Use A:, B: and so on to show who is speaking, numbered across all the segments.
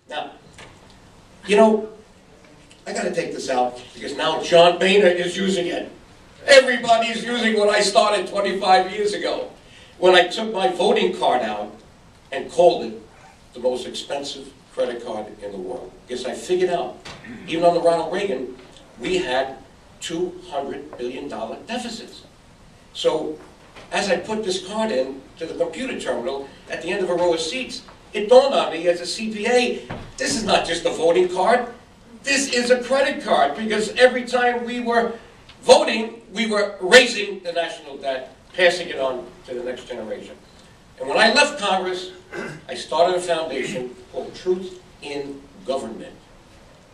A: Now, you know, I got to take this out because now John Boehner is using it. Everybody's using what I started 25 years ago when I took my voting card out and called it the most expensive credit card in the world. Because I figured out, even under Ronald Reagan, we had $200 billion deficits. So as I put this card in to the computer terminal at the end of a row of seats, it dawned on me as a CPA, this is not just a voting card, this is a credit card, because every time we were voting, we were raising the national debt, passing it on to the next generation. And when I left Congress, I started a foundation called Truth in Government.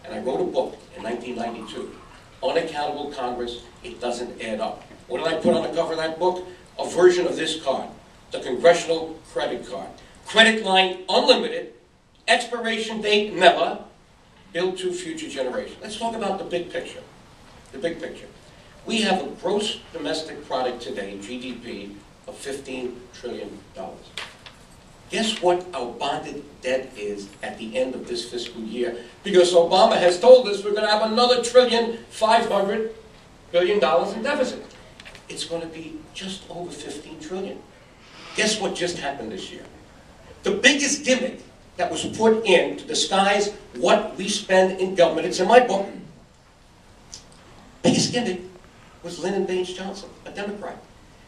A: And I wrote a book in 1992, Unaccountable Congress, It Doesn't Add Up. What did I put on the cover of that book? A version of this card, the Congressional Credit Card. Credit line unlimited, expiration date never, billed to future generations. Let's talk about the big picture. The big picture. We have a gross domestic product today, GDP, of $15 trillion. Guess what our bonded debt is at the end of this fiscal year? Because Obama has told us we're going to have another $1.5 trillion in deficit. It's going to be just over $15 trillion. Guess what just happened this year? The biggest gimmick that was put in to disguise what we spend in government, it's in my book, biggest gimmick was Lyndon Baines Johnson, a Democrat.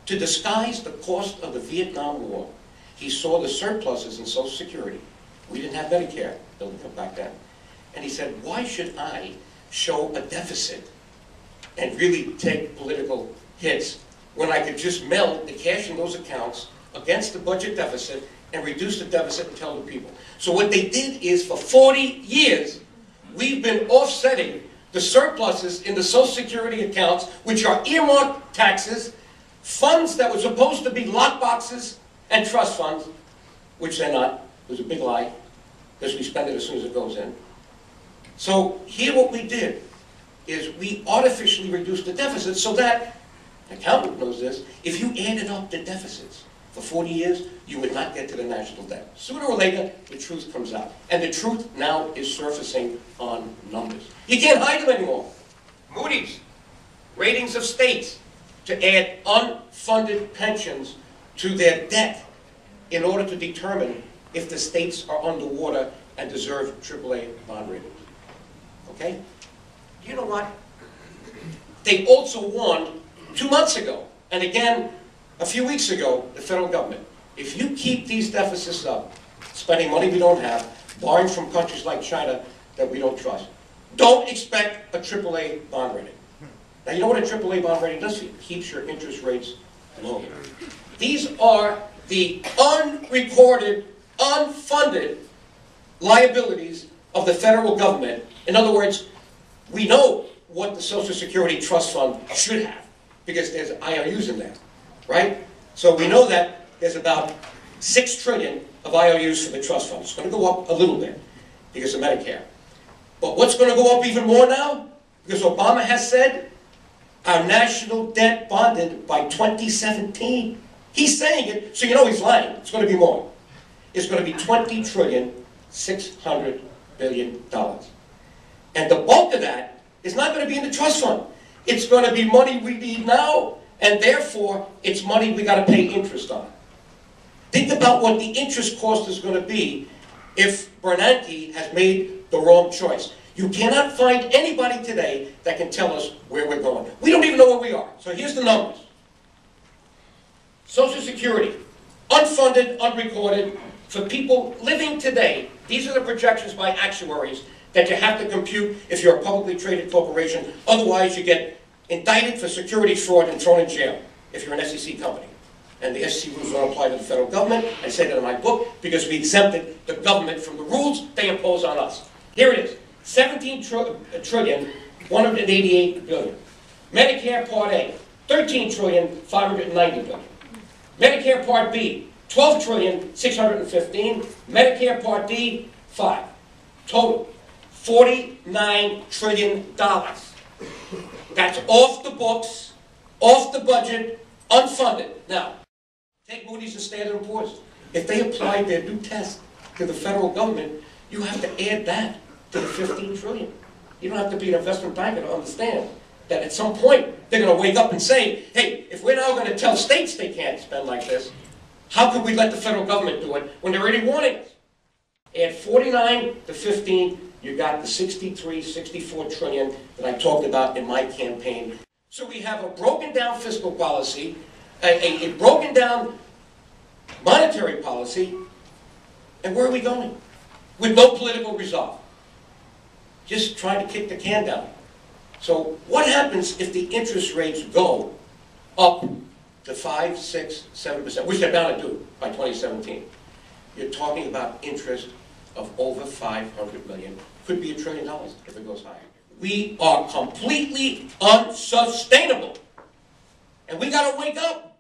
A: To disguise the cost of the Vietnam War, he saw the surpluses in Social Security. We didn't have Medicare back then. And he said, why should I show a deficit and really take political hits when I could just meld the cash in those accounts against the budget deficit and reduce the deficit and tell the people. So what they did is, for 40 years, we've been offsetting the surpluses in the Social Security accounts, which are earmarked taxes, funds that were supposed to be lockboxes and trust funds, which they're not. It was a big lie, because we spend it as soon as it goes in. So here what we did is we artificially reduced the deficit so that, the accountant knows this, if you added up the deficits for 40 years, you would not get to the national debt. Sooner or later, the truth comes out. And the truth now is surfacing on numbers. You can't hide them anymore. Moody's, ratings of states to add unfunded pensions to their debt in order to determine if the states are underwater and deserve AAA bond ratings. Okay? You know what? They also warned 2 months ago, and again a few weeks ago, the federal government, if you keep these deficits up, spending money we don't have, borrowing from countries like China that we don't trust, don't expect a AAA bond rating. Now, you know what a AAA bond rating does for you? It keeps your interest rates low. These are the unrecorded, unfunded liabilities of the federal government. In other words, we know what the Social Security Trust Fund should have, because there's IOUs in there, right? So we know that there's about $6 trillion of IOUs for the trust fund. It's going to go up a little bit because of Medicare. But what's going to go up even more now? Because Obama has said our national debt bonded by 2017. He's saying it, so you know he's lying. It's going to be more. It's going to be $20.6 trillion. And the bulk of that is not going to be in the trust fund. It's going to be money we need now, and therefore it's money we got to pay interest on. Think about what the interest cost is going to be if Bernanke has made the wrong choice. You cannot find anybody today that can tell us where we're going. We don't even know where we are. So here's the numbers. Social Security, unfunded, unrecorded, for people living today. These are the projections by actuaries that you have to compute if you're a publicly traded corporation. Otherwise, you get indicted for securities fraud and thrown in jail if you're an SEC company. And the SEC rules don't apply to the federal government. I say that in my book because we exempted the government from the rules they impose on us. Here it is. 17 trillion, 188 billion. Medicare Part A, 13 trillion, 590 billion. Medicare Part B, 12 trillion, 615. Medicare Part D, 5. Total, $49 trillion. That's off the books, off the budget, unfunded. Now, take Moody's and Standard & Poor's. If they applied their new test to the federal government, You have to add that to the 15 trillion. You don't have to be an investment banker to understand that at some point they're going to wake up and say, hey, if we're now going to tell states they can't spend like this, how could we let the federal government do it when they're already warning us? Add 49 to 15, you got the 63, 64 trillion that I talked about in my campaign. So we have a broken down fiscal policy, a broken down monetary policy, and where are we going? With no political resolve. Just trying to kick the can down. So what happens if the interest rates go up to 5, 6, 7%, which they're bound to do by 2017? You're talking about interest of over $500 million. Could be $1 trillion if it goes higher. We are completely unsustainable. And we got to wake up.